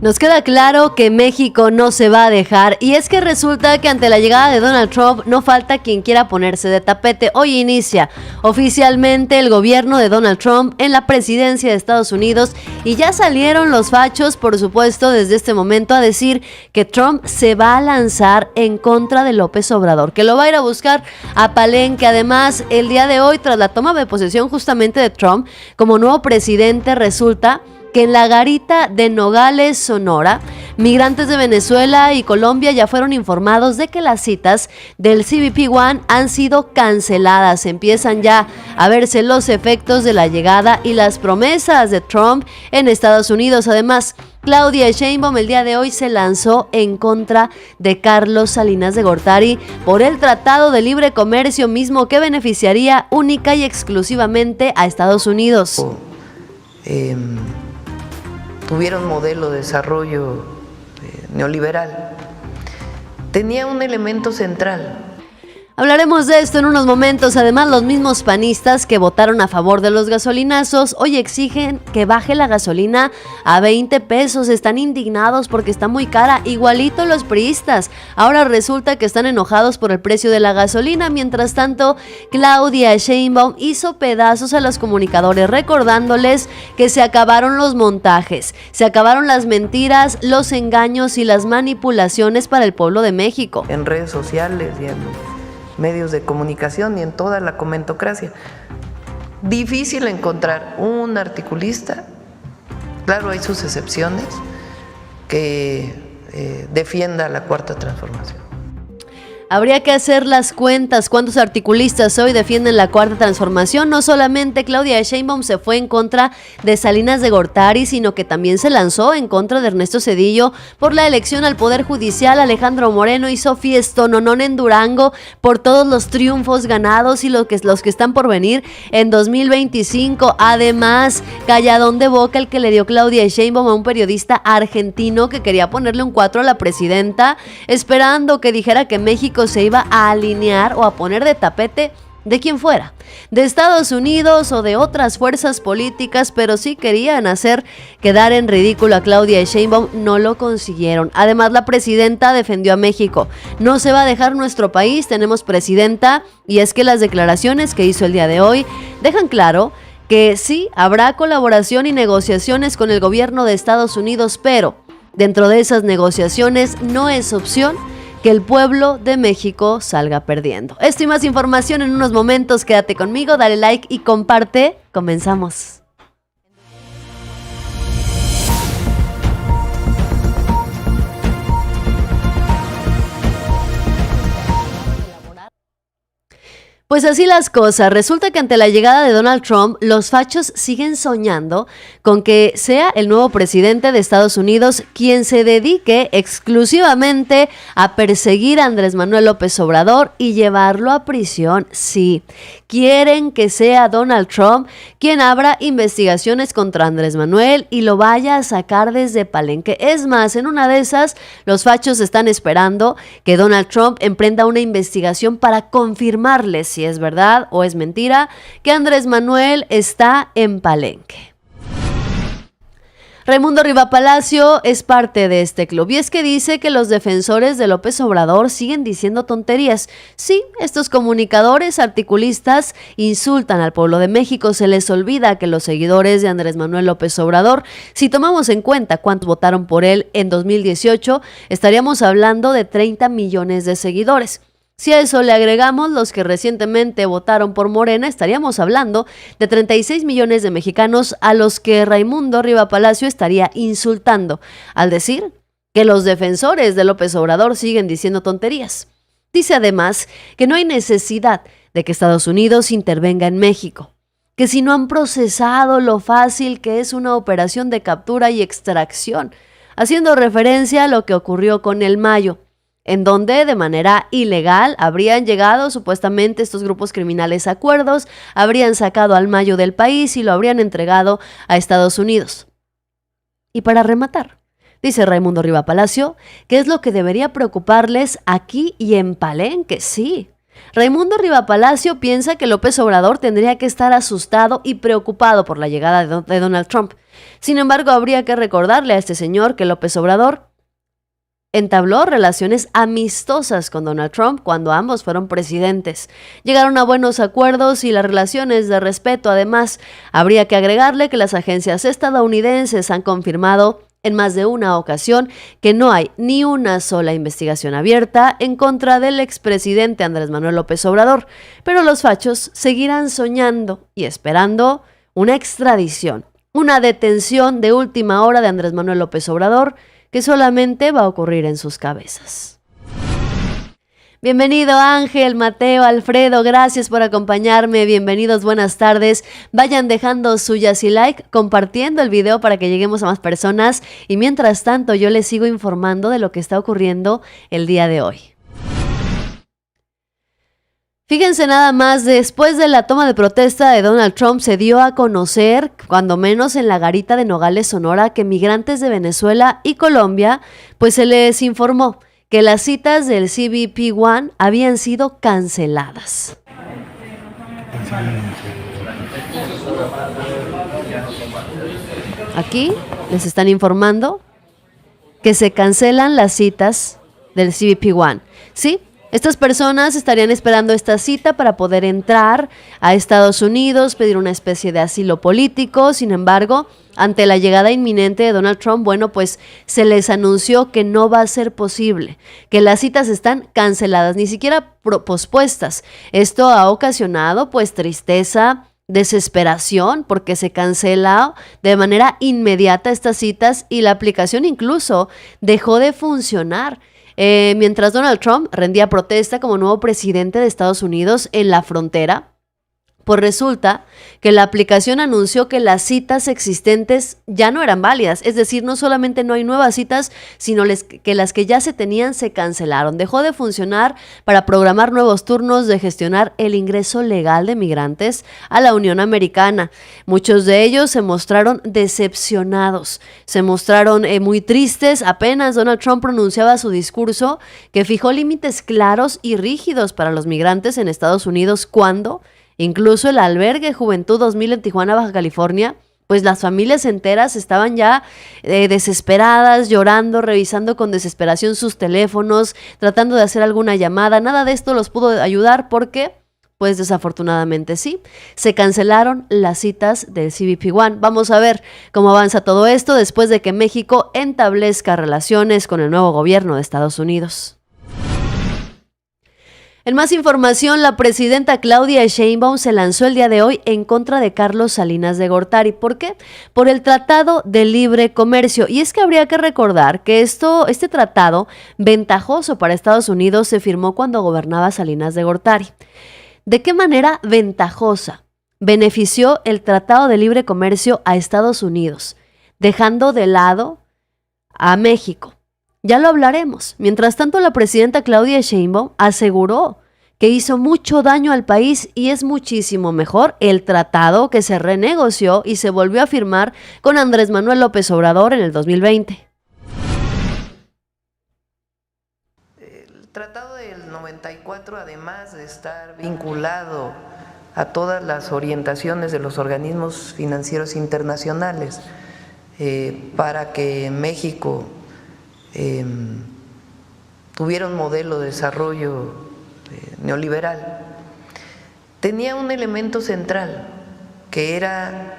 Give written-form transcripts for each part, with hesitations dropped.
Nos queda claro que México no se va a dejar, y es que resulta que ante la llegada de Donald Trump no falta quien quiera ponerse de tapete. Hoy inicia oficialmente el gobierno de Donald Trump en la presidencia de Estados Unidos y ya salieron los fachos, por supuesto, desde este momento a decir que Trump se va a lanzar en contra de López Obrador, que lo va a ir a buscar a Palenque. Además, el día de hoy, tras la toma de posesión justamente de Trump como nuevo presidente, resulta que en la garita de Nogales, Sonora, migrantes de Venezuela y Colombia ya fueron informados de que las citas del CBP One han sido canceladas. Empiezan ya a verse los efectos de la llegada y las promesas de Trump en Estados Unidos. Además, Claudia Sheinbaum el día de hoy se lanzó en contra de Carlos Salinas de Gortari por el Tratado de Libre Comercio mismo que beneficiaría única y exclusivamente a Estados Unidos. Tuvieron un modelo de desarrollo neoliberal. Tenía un elemento central. Hablaremos de esto en unos momentos. Además, los mismos panistas que votaron a favor de los gasolinazos hoy exigen que baje la gasolina a 20 pesos. Están indignados porque está muy cara, igualito los priistas. Ahora resulta que están enojados por el precio de la gasolina. Mientras tanto, Claudia Sheinbaum hizo pedazos a los comunicadores, recordándoles que se acabaron los montajes, se acabaron las mentiras, los engaños y las manipulaciones para el pueblo de México. En redes sociales y en medios de comunicación y en toda la comentocracia. Difícil encontrar un articulista, claro, hay sus excepciones, que defienda la Cuarta Transformación. Habría que hacer las cuentas. ¿Cuántos articulistas hoy defienden la Cuarta Transformación? No solamente Claudia Sheinbaum se fue en contra de Salinas de Gortari, sino que también se lanzó en contra de Ernesto Zedillo por la elección al Poder Judicial. Alejandro Moreno hizo fiestononón en Durango por todos los triunfos ganados y los que están por venir en 2025. Además, calladón de boca el que le dio Claudia Sheinbaum a un periodista argentino que quería ponerle un 4 a la presidenta, esperando que dijera que México se iba a alinear o a poner de tapete de quien fuera, de Estados Unidos o de otras fuerzas políticas, pero sí querían hacer quedar en ridículo a Claudia Sheinbaum. No lo consiguieron. Además, la presidenta defendió a México. No se va a dejar nuestro país, tenemos presidenta, y es que las declaraciones que hizo el día de hoy dejan claro que sí habrá colaboración y negociaciones con el gobierno de Estados Unidos, pero dentro de esas negociaciones no es opción que el pueblo de México salga perdiendo. Esto y más información en unos momentos. Quédate conmigo, dale like y comparte. Comenzamos. Pues así las cosas. Resulta que ante la llegada de Donald Trump, los fachos siguen soñando con que sea el nuevo presidente de Estados Unidos quien se dedique exclusivamente a perseguir a Andrés Manuel López Obrador y llevarlo a prisión. Sí, quieren que sea Donald Trump quien abra investigaciones contra Andrés Manuel y lo vaya a sacar desde Palenque. Es más, en una de esas, los fachos están esperando que Donald Trump emprenda una investigación para confirmarles si es verdad o es mentira que Andrés Manuel está en Palenque. Raimundo Riva Palacio es parte de este club y es que dice que los defensores de López Obrador siguen diciendo tonterías. Sí, estos comunicadores articulistas insultan al pueblo de México. Se les olvida que los seguidores de Andrés Manuel López Obrador, si tomamos en cuenta cuántos votaron por él en 2018, estaríamos hablando de 30 millones de seguidores. Si a eso le agregamos los que recientemente votaron por Morena, estaríamos hablando de 36 millones de mexicanos a los que Raimundo Riva Palacio estaría insultando, al decir que los defensores de López Obrador siguen diciendo tonterías. Dice además que no hay necesidad de que Estados Unidos intervenga en México, que si no han procesado lo fácil que es una operación de captura y extracción, haciendo referencia a lo que ocurrió con el Mayo, en donde de manera ilegal habrían llegado supuestamente estos grupos criminales a acuerdos, habrían sacado al Mayo del país y lo habrían entregado a Estados Unidos. Y para rematar, dice Raimundo Riva Palacio, que es lo que debería preocuparles aquí y en Palenque. Sí, Raimundo Rivapalacio piensa que López Obrador tendría que estar asustado y preocupado por la llegada de Donald Trump. Sin embargo, habría que recordarle a este señor que López Obrador entabló relaciones amistosas con Donald Trump cuando ambos fueron presidentes. Llegaron a buenos acuerdos y las relaciones de respeto. Además, habría que agregarle que las agencias estadounidenses han confirmado en más de una ocasión que no hay ni una sola investigación abierta en contra del expresidente Andrés Manuel López Obrador, pero los fachos seguirán soñando y esperando una extradición, una detención de última hora de Andrés Manuel López Obrador que solamente va a ocurrir en sus cabezas. Bienvenido Ángel, Mateo, Alfredo, gracias por acompañarme, bienvenidos, buenas tardes. Vayan dejando suyas y like, compartiendo el video para que lleguemos a más personas y mientras tanto yo les sigo informando de lo que está ocurriendo el día de hoy. Fíjense nada más, después de la toma de protesta de Donald Trump se dio a conocer, cuando menos en la garita de Nogales, Sonora, que migrantes de Venezuela y Colombia, pues se les informó que las citas del CBP One habían sido canceladas. Aquí les están informando que se cancelan las citas del CBP One. ¿Sí? Estas personas estarían esperando esta cita para poder entrar a Estados Unidos, pedir una especie de asilo político. Sin embargo, ante la llegada inminente de Donald Trump, bueno, pues se les anunció que no va a ser posible, que las citas están canceladas, ni siquiera pospuestas. Esto ha ocasionado pues tristeza, desesperación, porque se cancela de manera inmediata estas citas y la aplicación incluso dejó de funcionar. Mientras Donald Trump rendía protesta como nuevo presidente de Estados Unidos en la frontera, pues resulta que la aplicación anunció que las citas existentes ya no eran válidas. Es decir, no solamente no hay nuevas citas, sino que las que ya se tenían se cancelaron. Dejó de funcionar para programar nuevos turnos de gestionar el ingreso legal de migrantes a la Unión Americana. Muchos de ellos se mostraron decepcionados, se mostraron muy tristes. Apenas Donald Trump pronunciaba su discurso que fijó límites claros y rígidos para los migrantes en Estados Unidos cuando incluso el albergue Juventud 2000 en Tijuana, Baja California, pues las familias enteras estaban ya desesperadas, llorando, revisando con desesperación sus teléfonos, tratando de hacer alguna llamada. Nada de esto los pudo ayudar porque, pues desafortunadamente sí, se cancelaron las citas del CBP One. Vamos a ver cómo avanza todo esto después de que México establezca relaciones con el nuevo gobierno de Estados Unidos. En más información, la presidenta Claudia Sheinbaum se lanzó el día de hoy en contra de Carlos Salinas de Gortari. ¿Por qué? Por el Tratado de Libre Comercio. Y es que habría que recordar que este tratado ventajoso para Estados Unidos se firmó cuando gobernaba Salinas de Gortari. ¿De qué manera ventajosa benefició el Tratado de Libre Comercio a Estados Unidos, dejando de lado a México? Ya lo hablaremos. Mientras tanto, la presidenta Claudia Sheinbaum aseguró que hizo mucho daño al país y es muchísimo mejor el tratado que se renegoció y se volvió a firmar con Andrés Manuel López Obrador en el 2020. El tratado del 94, además de estar vinculado a todas las orientaciones de los organismos financieros internacionales para que México tuviera un modelo de desarrollo neoliberal, tenía un elemento central que era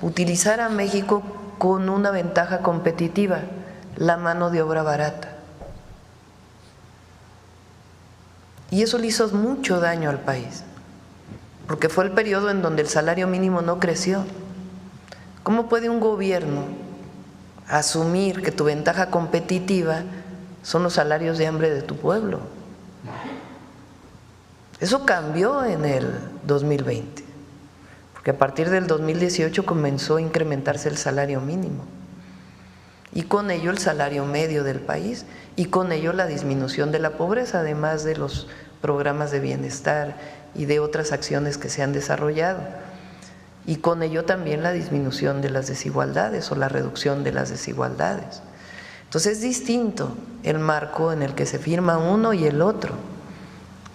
utilizar a México con una ventaja competitiva, la mano de obra barata. Y eso le hizo mucho daño al país, porque fue el periodo en donde el salario mínimo no creció. ¿Cómo puede un gobierno asumir que tu ventaja competitiva son los salarios de hambre de tu pueblo? Eso cambió en el 2020, porque a partir del 2018 comenzó a incrementarse el salario mínimo y con ello el salario medio del país y con ello la disminución de la pobreza, además de los programas de bienestar y de otras acciones que se han desarrollado. Y con ello también la disminución de las desigualdades o la reducción de las desigualdades. Entonces es distinto el marco en el que se firma uno y el otro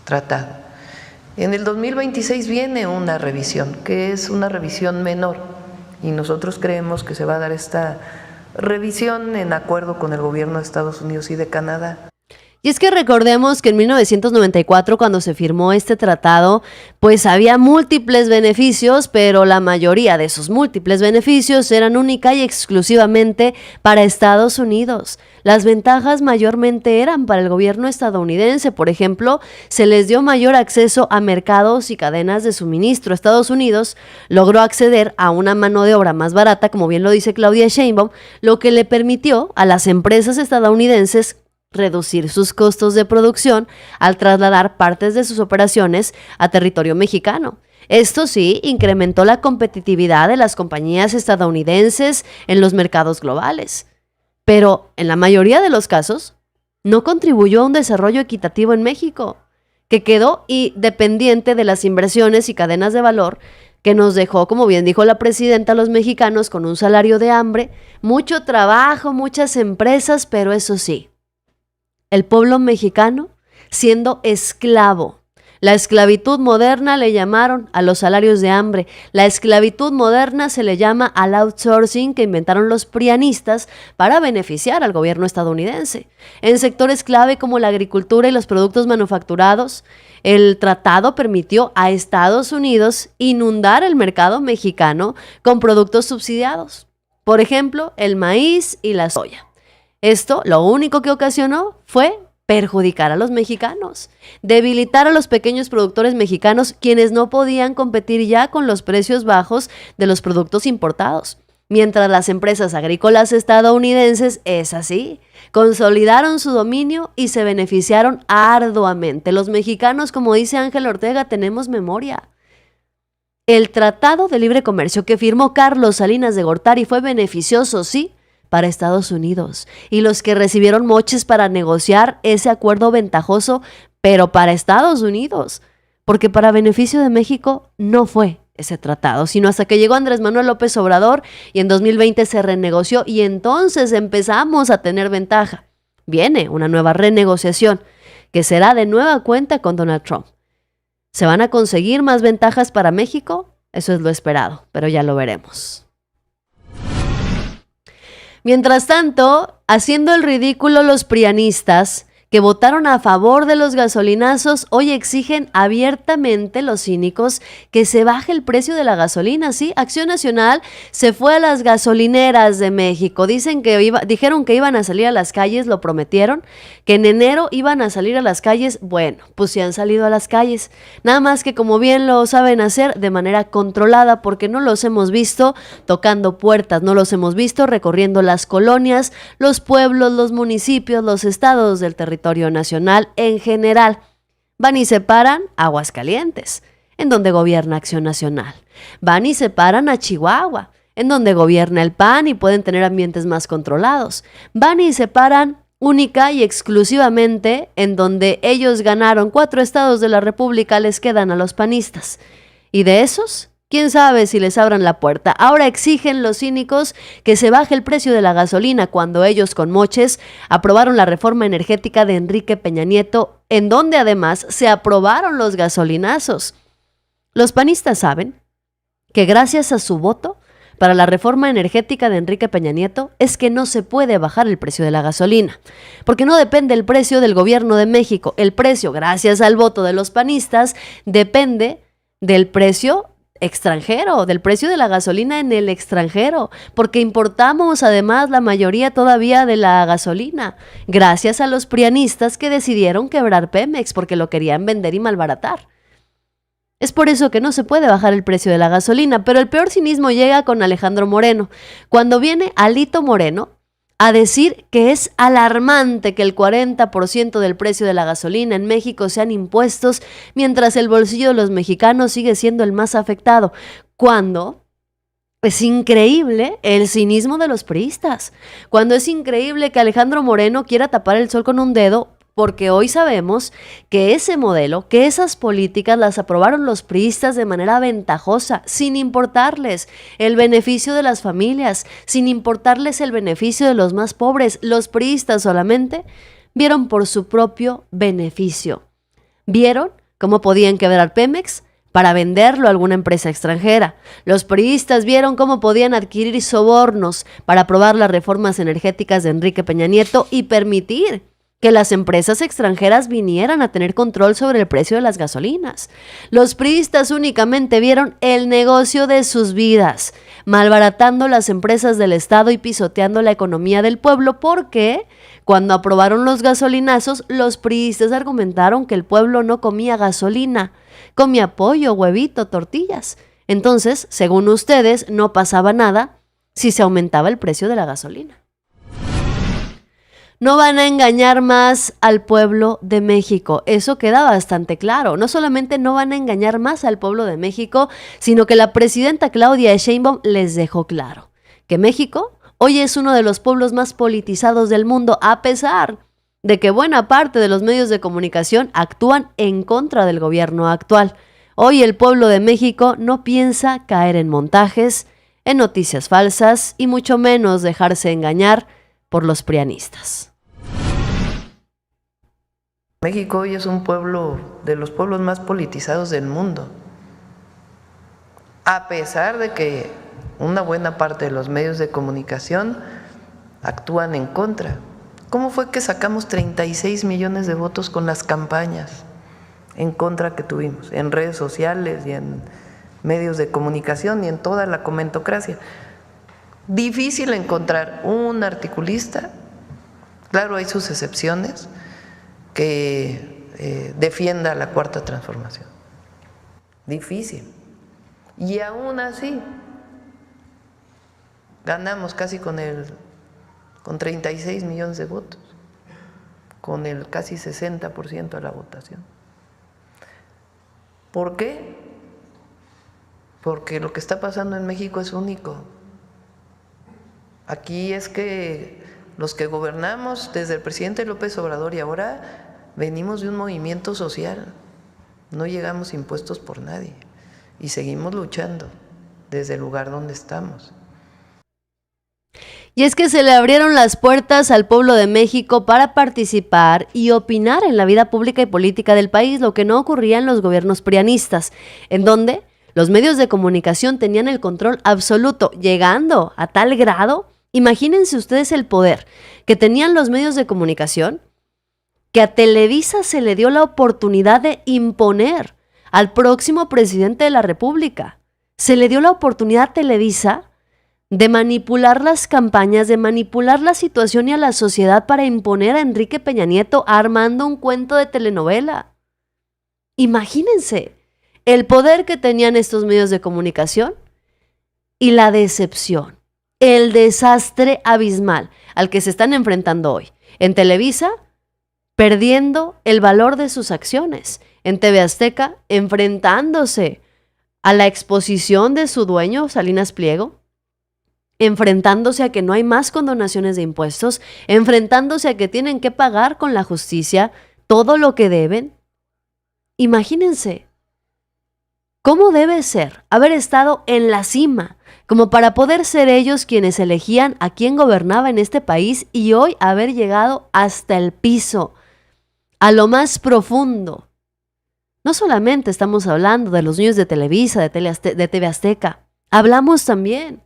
tratado. En el 2026 viene una revisión, que es una revisión menor, y nosotros creemos que se va a dar esta revisión en acuerdo con el gobierno de Estados Unidos y de Canadá. Y es que recordemos que en 1994, cuando se firmó este tratado, pues había múltiples beneficios, pero la mayoría de esos múltiples beneficios eran única y exclusivamente para Estados Unidos. Las ventajas mayormente eran para el gobierno estadounidense. Por ejemplo, se les dio mayor acceso a mercados y cadenas de suministro. Estados Unidos logró acceder a una mano de obra más barata, como bien lo dice Claudia Sheinbaum, lo que le permitió a las empresas estadounidenses reducir sus costos de producción al trasladar partes de sus operaciones a territorio mexicano. Esto sí, incrementó la competitividad de las compañías estadounidenses en los mercados globales, pero en la mayoría de los casos no contribuyó a un desarrollo equitativo en México, que quedó dependiente de las inversiones y cadenas de valor que nos dejó, como bien dijo la presidenta, a los mexicanos con un salario de hambre, mucho trabajo, muchas empresas, pero eso sí, el pueblo mexicano siendo esclavo. La esclavitud moderna le llamaron a los salarios de hambre. La esclavitud moderna se le llama al outsourcing que inventaron los prianistas para beneficiar al gobierno estadounidense. En sectores clave como la agricultura y los productos manufacturados, el tratado permitió a Estados Unidos inundar el mercado mexicano con productos subsidiados. Por ejemplo, el maíz y la soya. Esto lo único que ocasionó fue perjudicar a los mexicanos, debilitar a los pequeños productores mexicanos, quienes no podían competir ya con los precios bajos de los productos importados. Mientras las empresas agrícolas estadounidenses, es así, consolidaron su dominio y se beneficiaron arduamente. Los mexicanos, como dice Ángel Ortega, tenemos memoria. El Tratado de Libre Comercio que firmó Carlos Salinas de Gortari fue beneficioso, sí, para Estados Unidos, y los que recibieron moches para negociar ese acuerdo ventajoso, pero para Estados Unidos, porque para beneficio de México no fue ese tratado, sino hasta que llegó Andrés Manuel López Obrador y en 2020 se renegoció y entonces empezamos a tener ventaja. Viene una nueva renegociación que será de nueva cuenta con Donald Trump. ¿Se van a conseguir más ventajas para México? Eso es lo esperado, pero ya lo veremos. Mientras tanto, haciendo el ridículo los prianistas que votaron a favor de los gasolinazos, hoy exigen abiertamente los cínicos que se baje el precio de la gasolina. Sí, Acción Nacional se fue a las gasolineras de México. Dijeron que iban a salir a las calles, lo prometieron, que en enero iban a salir a las calles. Bueno, pues sí han salido a las calles. Nada más que, como bien lo saben hacer, de manera controlada, porque no los hemos visto tocando puertas, no los hemos visto recorriendo las colonias, los pueblos, los municipios, los estados del territorio nacional en general. Van y se paran a Aguascalientes, en donde gobierna Acción Nacional. Van y se paran a Chihuahua, en donde gobierna el PAN y pueden tener ambientes más controlados. Van y se paran única y exclusivamente en donde ellos ganaron 4 estados de la República, les quedan a los panistas. Y de esos, quién sabe si les abran la puerta. Ahora exigen los cínicos que se baje el precio de la gasolina cuando ellos con moches aprobaron la reforma energética de Enrique Peña Nieto, en donde además se aprobaron los gasolinazos. Los panistas saben que gracias a su voto para la reforma energética de Enrique Peña Nieto es que no se puede bajar el precio de la gasolina, porque no depende el precio del gobierno de México. El precio, gracias al voto de los panistas, depende del precio extranjero, del precio de la gasolina en el extranjero, porque importamos además la mayoría todavía de la gasolina, gracias a los prianistas que decidieron quebrar Pemex porque lo querían vender y malbaratar. Es por eso que no se puede bajar el precio de la gasolina, pero el peor cinismo llega con Alejandro Moreno, cuando viene Alito Moreno a decir que es alarmante que el 40% del precio de la gasolina en México sean impuestos, mientras el bolsillo de los mexicanos sigue siendo el más afectado, cuando es increíble el cinismo de los priistas, cuando es increíble que Alejandro Moreno quiera tapar el sol con un dedo, porque hoy sabemos que ese modelo, que esas políticas las aprobaron los priistas de manera ventajosa, sin importarles el beneficio de las familias, sin importarles el beneficio de los más pobres. Los priistas solamente vieron por su propio beneficio. Vieron cómo podían quebrar Pemex para venderlo a alguna empresa extranjera. Los priistas vieron cómo podían adquirir sobornos para aprobar las reformas energéticas de Enrique Peña Nieto y permitir que las empresas extranjeras vinieran a tener control sobre el precio de las gasolinas. Los priistas únicamente vieron el negocio de sus vidas, malbaratando las empresas del Estado y pisoteando la economía del pueblo, porque cuando aprobaron los gasolinazos, los priistas argumentaron que el pueblo no comía gasolina, comía pollo, huevito, tortillas. Entonces, según ustedes, no pasaba nada si se aumentaba el precio de la gasolina. No van a engañar más al pueblo de México. Eso queda bastante claro. No solamente no van a engañar más al pueblo de México, sino que la presidenta Claudia Sheinbaum les dejó claro que México hoy es uno de los pueblos más politizados del mundo, a pesar de que buena parte de los medios de comunicación actúan en contra del gobierno actual. Hoy el pueblo de México no piensa caer en montajes, en noticias falsas y mucho menos dejarse engañar por los prianistas. México hoy es un pueblo de los pueblos más politizados del mundo, a pesar de que una buena parte de los medios de comunicación actúan en contra. ¿Cómo fue que sacamos 36 millones de votos con las campañas en contra que tuvimos en redes sociales y en medios de comunicación y en toda la comentocracia? Difícil encontrar un articulista, claro, hay sus excepciones, que defienda la Cuarta Transformación. Difícil. Y aún así, ganamos casi con 36 millones de votos, con el casi 60% de la votación. ¿Por qué? Porque lo que está pasando en México es único. Aquí es que los que gobernamos desde el presidente López Obrador y ahora venimos de un movimiento social, no llegamos impuestos por nadie y seguimos luchando desde el lugar donde estamos. Y es que se le abrieron las puertas al pueblo de México para participar y opinar en la vida pública y política del país, lo que no ocurría en los gobiernos prianistas, en donde los medios de comunicación tenían el control absoluto, llegando a tal grado. Imagínense ustedes el poder que tenían los medios de comunicación, que a Televisa se le dio la oportunidad de imponer al próximo presidente de la República. Se le dio la oportunidad a Televisa de manipular las campañas, de manipular la situación y a la sociedad para imponer a Enrique Peña Nieto armando un cuento de telenovela. Imagínense el poder que tenían estos medios de comunicación y la decepción, el desastre abismal al que se están enfrentando hoy. En Televisa, perdiendo el valor de sus acciones. En TV Azteca, enfrentándose a la exposición de su dueño, Salinas Pliego, enfrentándose a que no hay más condonaciones de impuestos, enfrentándose a que tienen que pagar con la justicia todo lo que deben. Imagínense cómo debe ser haber estado en la cima, como para poder ser ellos quienes elegían a quién gobernaba en este país y hoy haber llegado hasta el piso, a lo más profundo. No solamente estamos hablando de los niños de Televisa, de TV Azteca, hablamos también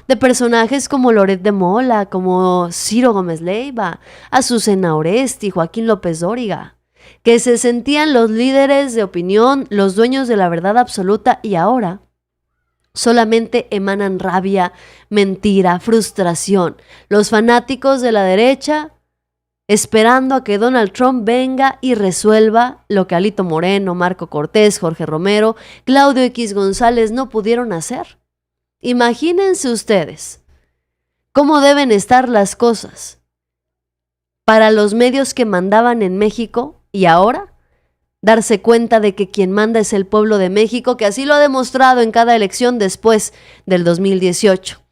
de personajes como Loret de Mola, como Ciro Gómez Leiva, Azucena Oresti, Joaquín López Dóriga, que se sentían los líderes de opinión, los dueños de la verdad absoluta y ahora solamente emanan rabia, mentira, frustración. Los fanáticos de la derecha esperando a que Donald Trump venga y resuelva lo que Alito Moreno, Marco Cortés, Jorge Romero, Claudio X González no pudieron hacer. Imagínense ustedes cómo deben estar las cosas para los medios que mandaban en México y ahora darse cuenta de que quien manda es el pueblo de México, que así lo ha demostrado en cada elección después del 2018.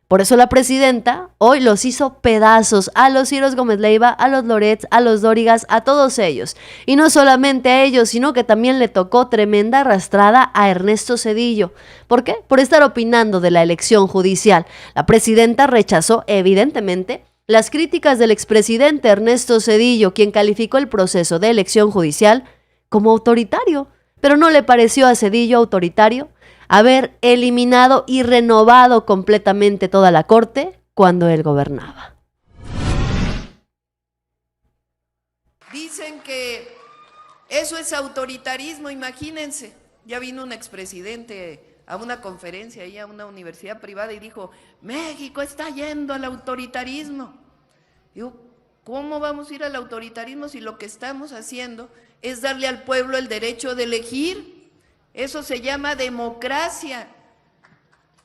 Por eso la presidenta hoy los hizo pedazos a los Ciro Gómez Leiva, a los Lorets, a los Dórigas, a todos ellos. Y no solamente a ellos, sino que también le tocó tremenda arrastrada a Ernesto Zedillo. ¿Por qué? Por estar opinando de la elección judicial. La presidenta rechazó, evidentemente, las críticas del expresidente Ernesto Zedillo, quien calificó el proceso de elección judicial como autoritario. Pero no le pareció a Zedillo autoritario haber eliminado y renovado completamente toda la corte cuando él gobernaba. Dicen que eso es autoritarismo, imagínense. Ya vino un expresidente a una conferencia ahí a una universidad privada y dijo, México está yendo al autoritarismo. Digo, ¿cómo vamos a ir al autoritarismo si lo que estamos haciendo es darle al pueblo el derecho de elegir? Eso se llama democracia.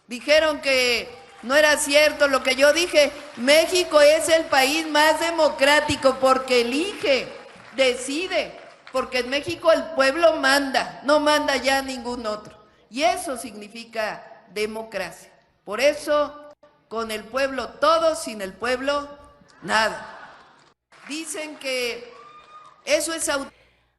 Dijeron que no era cierto lo que yo dije. México es el país más democrático porque elige, decide, porque en México el pueblo manda, no manda ya ningún otro. Y eso significa democracia. Por eso, con el pueblo todo, sin el pueblo nada. Dicen que eso es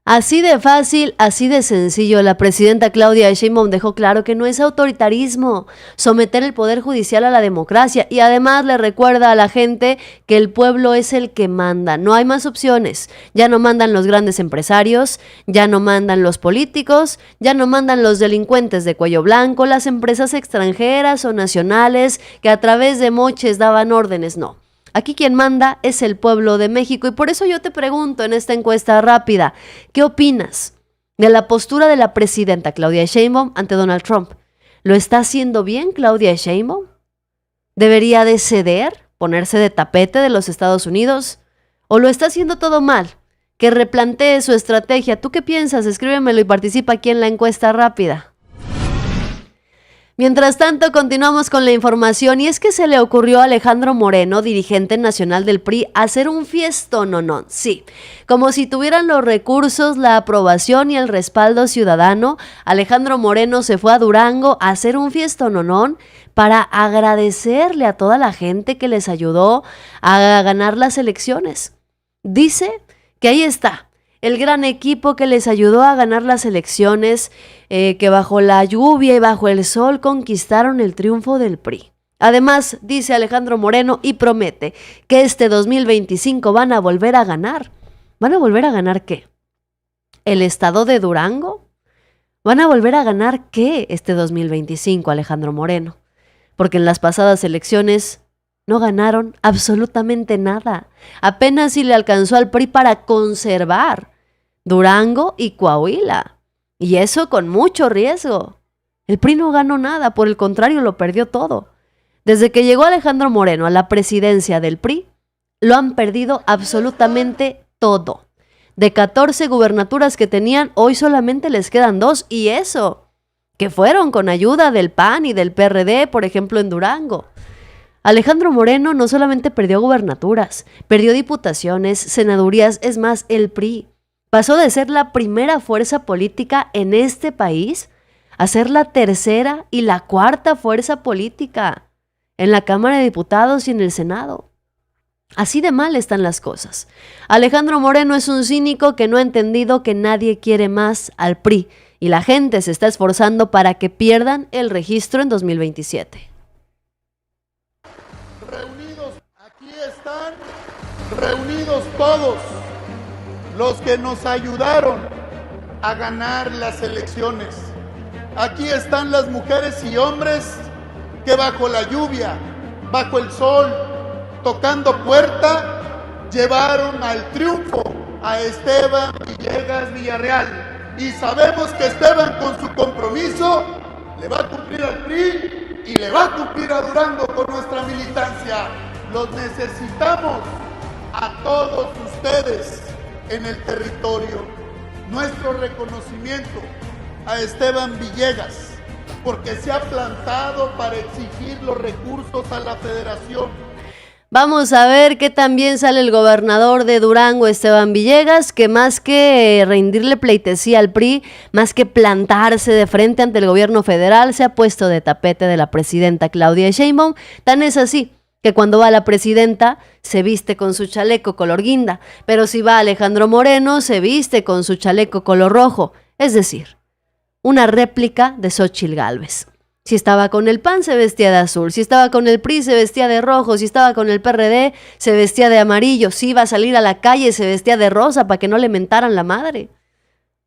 Así de fácil, así de sencillo, la presidenta Claudia Sheinbaum dejó claro que no es autoritarismo someter el poder judicial a la democracia, y además le recuerda a la gente que el pueblo es el que manda, no hay más opciones. Ya no mandan los grandes empresarios, ya no mandan los políticos, ya no mandan los delincuentes de cuello blanco, las empresas extranjeras o nacionales que a través de moches daban órdenes, no. Aquí quien manda es el pueblo de México, y por eso yo te pregunto en esta encuesta rápida, ¿qué opinas de la postura de la presidenta Claudia Sheinbaum ante Donald Trump? ¿Lo está haciendo bien Claudia Sheinbaum? ¿Debería de ceder, ponerse de tapete de los Estados Unidos? ¿O lo está haciendo todo mal? Que replantee su estrategia. ¿Tú qué piensas? Escríbemelo y participa aquí en la encuesta rápida. Mientras tanto, continuamos con la información, y es que se le ocurrió a Alejandro Moreno, dirigente nacional del PRI, hacer un fiestononón. Sí, como si tuvieran los recursos, la aprobación y el respaldo ciudadano, Alejandro Moreno se fue a Durango a hacer un fiestononón para agradecerle a toda la gente que les ayudó a ganar las elecciones. Dice que ahí está el gran equipo que les ayudó a ganar las elecciones, que bajo la lluvia y bajo el sol conquistaron el triunfo del PRI. Además, dice Alejandro Moreno y promete que este 2025 van a volver a ganar. ¿Van a volver a ganar qué? ¿El estado de Durango? ¿Van a volver a ganar qué este 2025, Alejandro Moreno? Porque en las pasadas elecciones no ganaron absolutamente nada. Apenas si le alcanzó al PRI para conservar Durango y Coahuila. Y eso con mucho riesgo. El PRI no ganó nada, por el contrario, lo perdió todo. Desde que llegó Alejandro Moreno a la presidencia del PRI, lo han perdido absolutamente todo. De 14 gubernaturas que tenían, hoy solamente les quedan 2, y eso, que fueron con ayuda del PAN y del PRD, por ejemplo, en Durango. Alejandro Moreno no solamente perdió gubernaturas, perdió diputaciones, senadurías, es más, el PRI pasó de ser la primera fuerza política en este país a ser la tercera y la cuarta fuerza política en la Cámara de Diputados y en el Senado. Así de mal están las cosas. Alejandro Moreno es un cínico que no ha entendido que nadie quiere más al PRI, y la gente se está esforzando para que pierdan el registro en 2027. Aquí están reunidos todos los que nos ayudaron a ganar las elecciones. Aquí están las mujeres y hombres que bajo la lluvia, bajo el sol, tocando puerta, llevaron al triunfo a Esteban Villegas Villarreal. Y sabemos que Esteban, con su compromiso, le va a cumplir al PRI y le va a cumplir a Durango con nuestra militancia. Los necesitamos a todos ustedes en el territorio. Nuestro reconocimiento a Esteban Villegas, porque se ha plantado para exigir los recursos a la federación. Vamos a ver qué también sale el gobernador de Durango, Esteban Villegas, que más que rendirle pleitesía al PRI, más que plantarse de frente ante el gobierno federal, se ha puesto de tapete de la presidenta Claudia Sheinbaum. Tan es así que cuando va la presidenta se viste con su chaleco color guinda, pero si va Alejandro Moreno se viste con su chaleco color rojo, es decir, una réplica de Xóchitl Gálvez. Si estaba con el PAN se vestía de azul, si estaba con el PRI se vestía de rojo, si estaba con el PRD se vestía de amarillo, si iba a salir a la calle se vestía de rosa para que no le mentaran la madre.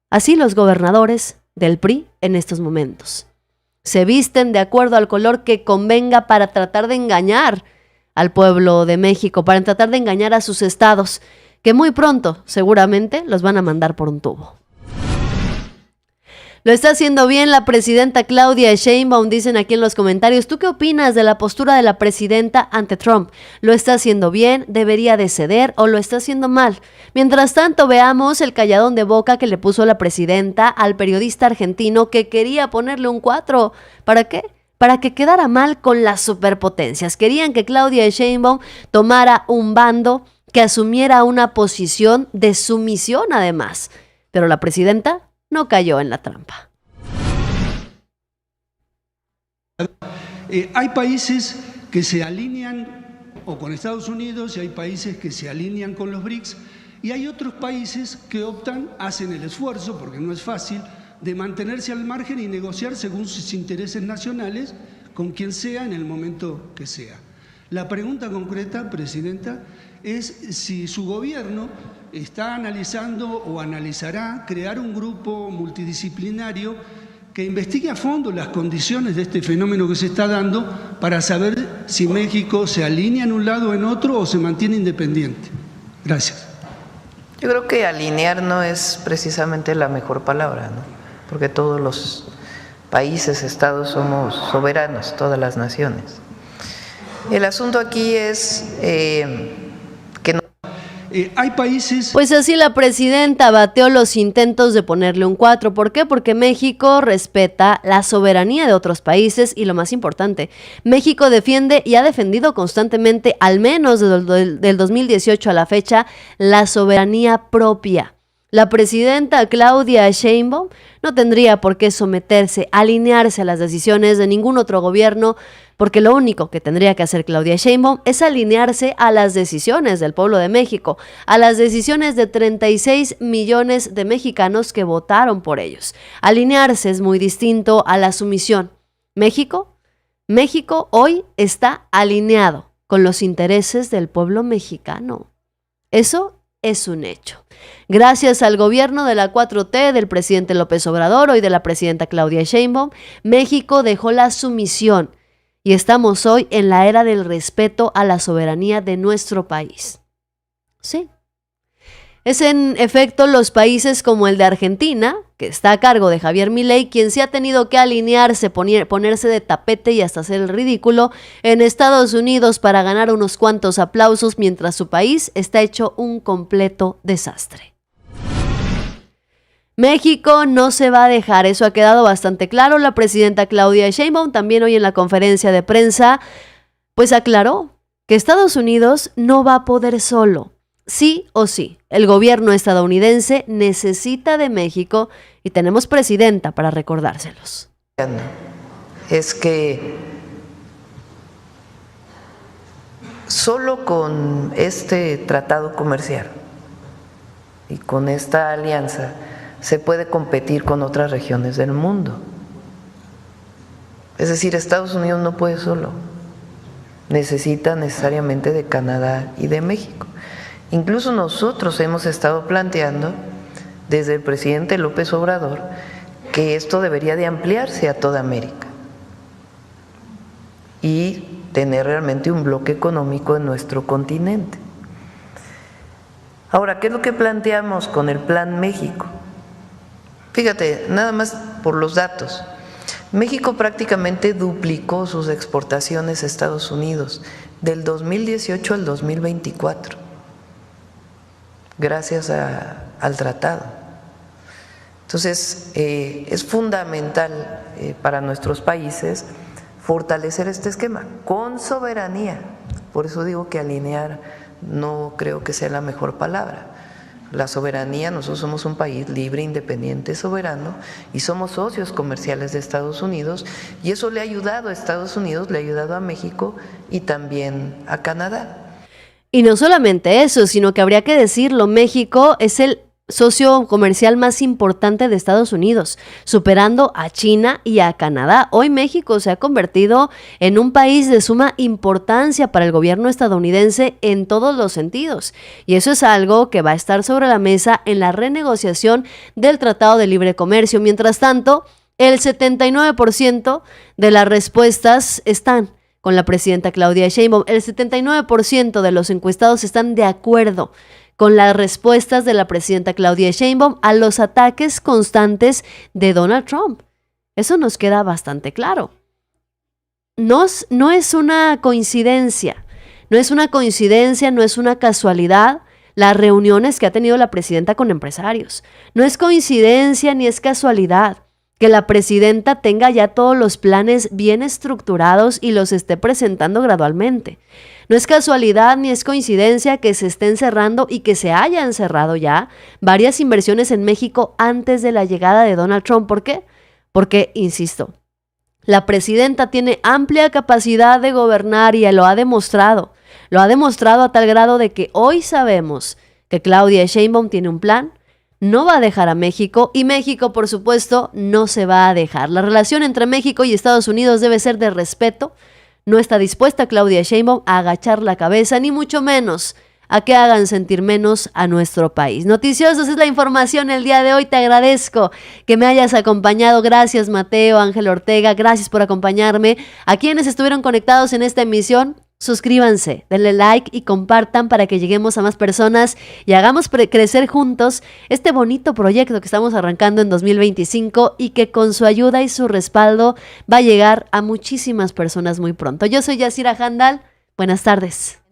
Así los gobernadores del PRI en estos momentos. Se visten de acuerdo al color que convenga para tratar de engañar al pueblo de México, para tratar de engañar a sus estados, que muy pronto seguramente los van a mandar por un tubo. Lo está haciendo bien la presidenta Claudia Sheinbaum, dicen aquí en los comentarios. ¿Tú qué opinas de la postura de la presidenta ante Trump? ¿Lo está haciendo bien? ¿Debería de ceder o lo está haciendo mal? Mientras tanto, veamos el calladón de boca que le puso la presidenta al periodista argentino que quería ponerle un 4. ¿Para qué? Para que quedara mal con las superpotencias. Querían que Claudia Sheinbaum tomara un bando, que asumiera una posición de sumisión además. Pero la presidenta no cayó en la trampa. Hay países que se alinean o con Estados Unidos y hay países que se alinean con los BRICS y hay otros países que hacen el esfuerzo, porque no es fácil, de mantenerse al margen y negociar según sus intereses nacionales con quien sea en el momento que sea. La pregunta concreta, Presidenta, es si su gobierno está analizando o analizará crear un grupo multidisciplinario que investigue a fondo las condiciones de este fenómeno que se está dando para saber si México se alinea en un lado o en otro o se mantiene independiente. Gracias. Yo creo que alinear no es precisamente la mejor palabra, ¿no? Porque todos los países, estados somos soberanos, todas las naciones. El asunto aquí es que no. Hay países. Pues así la presidenta bateó los intentos de ponerle un 4. ¿Por qué? Porque México respeta la soberanía de otros países y lo más importante, México defiende y ha defendido constantemente, al menos del 2018 a la fecha, la soberanía propia. La presidenta Claudia Sheinbaum no tendría por qué someterse, alinearse a las decisiones de ningún otro gobierno, porque lo único que tendría que hacer Claudia Sheinbaum es alinearse a las decisiones del pueblo de México, a las decisiones de 36 millones de mexicanos que votaron por ellos. Alinearse es muy distinto a la sumisión. México hoy está alineado con los intereses del pueblo mexicano. Eso es un hecho. Gracias al gobierno de la 4T, del presidente López Obrador, hoy de la presidenta Claudia Sheinbaum, México dejó la sumisión y estamos hoy en la era del respeto a la soberanía de nuestro país. Sí. Es en efecto los países como el de Argentina, que está a cargo de Javier Milei, quien se ha tenido que alinearse, ponerse de tapete y hasta hacer el ridículo en Estados Unidos para ganar unos cuantos aplausos mientras su país está hecho un completo desastre. México no se va a dejar, eso ha quedado bastante claro. La presidenta Claudia Sheinbaum también hoy en la conferencia de prensa pues aclaró que Estados Unidos no va a poder solo. Sí o sí, el gobierno estadounidense necesita de México y tenemos presidenta para recordárselos. Es que solo con este tratado comercial y con esta alianza se puede competir con otras regiones del mundo. Es decir, Estados Unidos no puede solo, necesita necesariamente de Canadá y de México. Incluso nosotros hemos estado planteando desde el presidente López Obrador que esto debería de ampliarse a toda América y tener realmente un bloque económico en nuestro continente. Ahora, ¿qué es lo que planteamos con el Plan México? Fíjate, nada más por los datos. México prácticamente duplicó sus exportaciones a Estados Unidos del 2018 al 2024. Gracias al tratado. Entonces, es fundamental para nuestros países fortalecer este esquema con soberanía. Por eso digo que alinear no creo que sea la mejor palabra. La soberanía, nosotros somos un país libre, independiente, soberano y somos socios comerciales de Estados Unidos y eso le ha ayudado a Estados Unidos, le ha ayudado a México y también a Canadá. Y no solamente eso, sino que habría que decirlo, México es el socio comercial más importante de Estados Unidos, superando a China y a Canadá. Hoy México se ha convertido en un país de suma importancia para el gobierno estadounidense en todos los sentidos. Y eso es algo que va a estar sobre la mesa en la renegociación del Tratado de Libre Comercio. Mientras tanto, el 79% de las respuestas están con la presidenta Claudia Sheinbaum. El 79% de los encuestados están de acuerdo con las respuestas de la presidenta Claudia Sheinbaum a los ataques constantes de Donald Trump. Eso nos queda bastante claro. No es una coincidencia, no es una casualidad las reuniones que ha tenido la presidenta con empresarios. No es coincidencia ni es casualidad que la presidenta tenga ya todos los planes bien estructurados y los esté presentando gradualmente. No es casualidad ni es coincidencia que se estén cerrando y que se hayan cerrado ya varias inversiones en México antes de la llegada de Donald Trump. ¿Por qué? Porque, insisto, la presidenta tiene amplia capacidad de gobernar y lo ha demostrado. Lo ha demostrado a tal grado de que hoy sabemos que Claudia Sheinbaum tiene un plan, no va a dejar a México y México, por supuesto, no se va a dejar. La relación entre México y Estados Unidos debe ser de respeto. No está dispuesta Claudia Sheinbaum a agachar la cabeza, ni mucho menos a que hagan sentir menos a nuestro país. Noticiosos es la información el día de hoy. Te agradezco que me hayas acompañado. Gracias, Mateo, Ángel Ortega. Gracias por acompañarme. A quienes estuvieron conectados en esta emisión, suscríbanse, denle like y compartan para que lleguemos a más personas y hagamos crecer juntos este bonito proyecto que estamos arrancando en 2025 y que con su ayuda y su respaldo va a llegar a muchísimas personas muy pronto. Yo soy Yasira Handal. Buenas tardes.